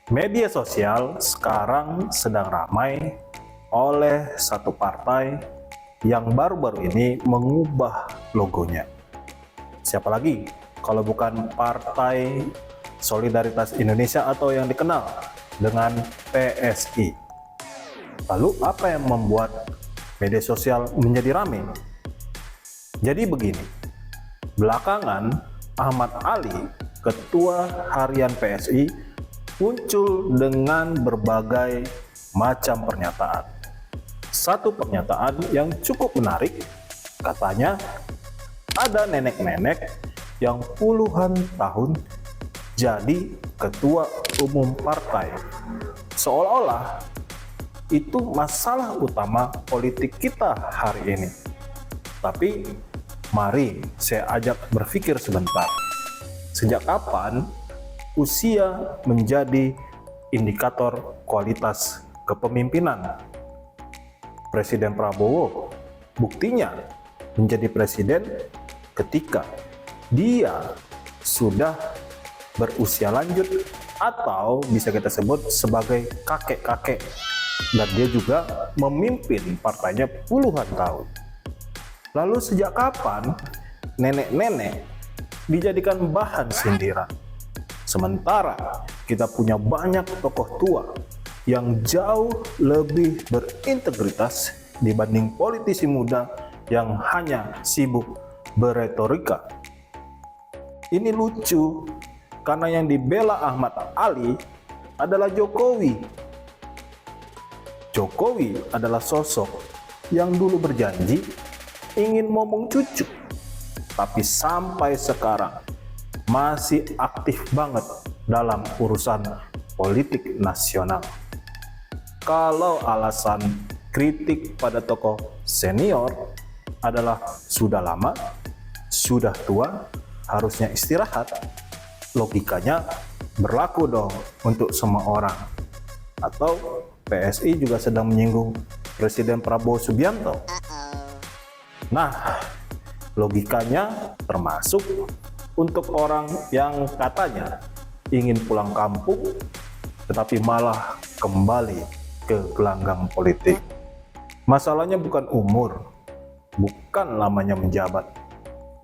Media sosial sekarang sedang ramai oleh satu partai yang baru-baru ini mengubah logonya. Siapa lagi kalau bukan Partai Solidaritas Indonesia atau yang dikenal dengan PSI. Lalu apa yang membuat media sosial menjadi ramai? Jadi begini, belakangan Ahmad Ali, Ketua Harian PSI, muncul dengan berbagai macam pernyataan. Satu pernyataan yang cukup menarik, katanya ada nenek-nenek yang puluhan tahun jadi ketua umum partai. Seolah-olah itu masalah utama politik kita hari ini. Tapi mari saya ajak berpikir sebentar. Sejak kapan usia menjadi indikator kualitas kepemimpinan? Presiden Prabowo buktinya menjadi presiden ketika dia sudah berusia lanjut atau bisa kita sebut sebagai kakek-kakek, dan dia juga memimpin partainya puluhan tahun. Lalu sejak kapan nenek-nenek dijadikan bahan sindiran? Sementara kita punya banyak tokoh tua yang jauh lebih berintegritas dibanding politisi muda yang hanya sibuk berretorika. Ini lucu karena yang dibela Ahmad Ali adalah Jokowi. Jokowi adalah sosok yang dulu berjanji ingin momong cucu, tapi sampai sekarang masih aktif banget dalam urusan politik nasional. Kalau alasan kritik pada tokoh senior adalah sudah lama, sudah tua, harusnya istirahat, logikanya berlaku dong untuk semua orang. Atau PSI juga sedang menyinggung Presiden Prabowo Subianto. Nah, logikanya termasuk untuk orang yang katanya ingin pulang kampung tetapi malah kembali ke gelanggang politik. Masalahnya bukan umur, bukan lamanya menjabat.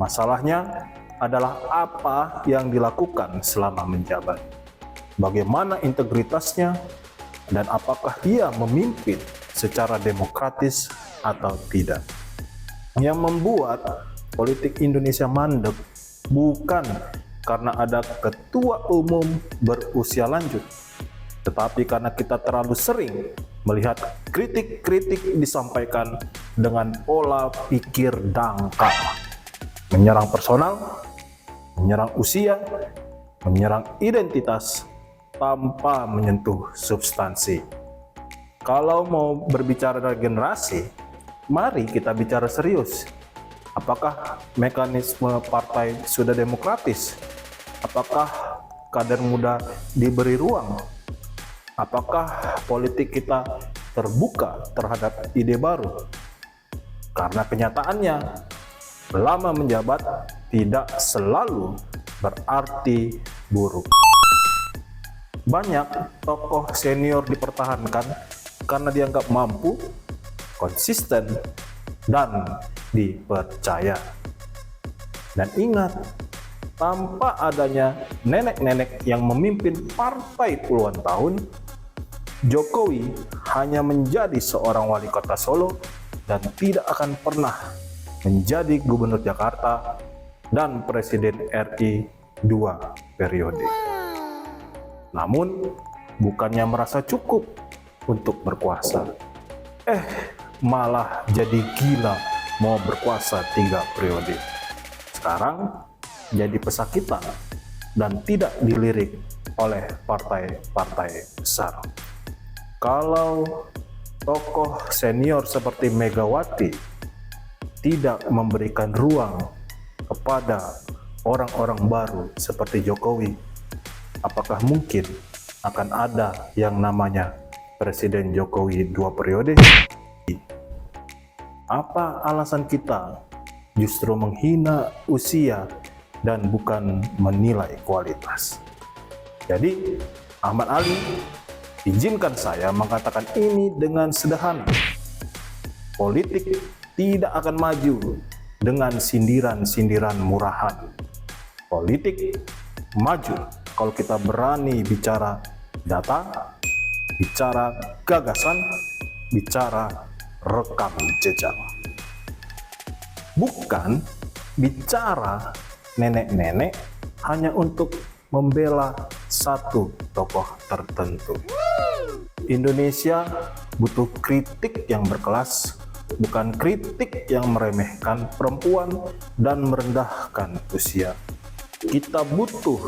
Masalahnya adalah apa yang dilakukan selama menjabat. Bagaimana integritasnya dan apakah dia memimpin secara demokratis atau tidak. Yang membuat politik Indonesia mandek bukan karena ada ketua umum berusia lanjut, tetapi karena kita terlalu sering melihat kritik-kritik disampaikan dengan pola pikir dangkal, menyerang personal, menyerang usia, menyerang identitas tanpa menyentuh substansi. Kalau mau berbicara dari generasi, mari kita bicara serius. Apakah mekanisme partai sudah demokratis? Apakah kader muda diberi ruang? Apakah politik kita terbuka terhadap ide baru? Karena kenyataannya, lama menjabat tidak selalu berarti buruk. Banyak tokoh senior dipertahankan karena dianggap mampu, konsisten, dan dipercaya. Dan ingat, tanpa adanya nenek-nenek yang memimpin partai puluhan tahun, Jokowi hanya menjadi seorang wali kota Solo dan tidak akan pernah menjadi gubernur Jakarta dan presiden RI 2 periode. Namun, bukannya merasa cukup untuk berkuasa, malah jadi gila mau berkuasa 3 periode. Sekarang jadi pesakitan dan tidak dilirik oleh partai-partai besar. Kalau tokoh senior seperti Megawati tidak memberikan ruang kepada orang-orang baru seperti Jokowi, apakah mungkin akan ada yang namanya Presiden Jokowi 2 periode? Apa alasan kita justru menghina usia dan bukan menilai kualitas? Jadi Ahmad Ali, izinkan saya mengatakan ini dengan sederhana. Politik tidak akan maju dengan sindiran-sindiran murahan. Politik maju kalau kita berani bicara data, bicara gagasan, bicara rekam jejak. Bukan bicara nenek-nenek hanya untuk membela satu tokoh tertentu. Indonesia butuh kritik yang berkelas, bukan kritik yang meremehkan perempuan dan merendahkan usia. Kita butuh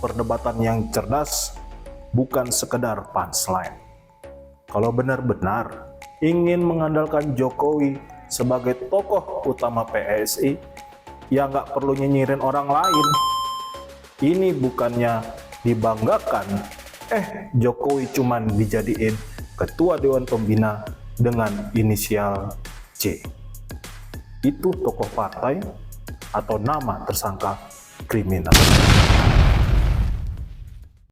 perdebatan yang cerdas, bukan sekedar punchline. Kalau benar-benar ingin mengandalkan Jokowi sebagai tokoh utama PSI, ya nggak perlu nyinyirin orang lain. Ini bukannya dibanggakan, Jokowi cuman dijadiin ketua Dewan Pembina dengan inisial C. Itu tokoh partai atau nama tersangka kriminal.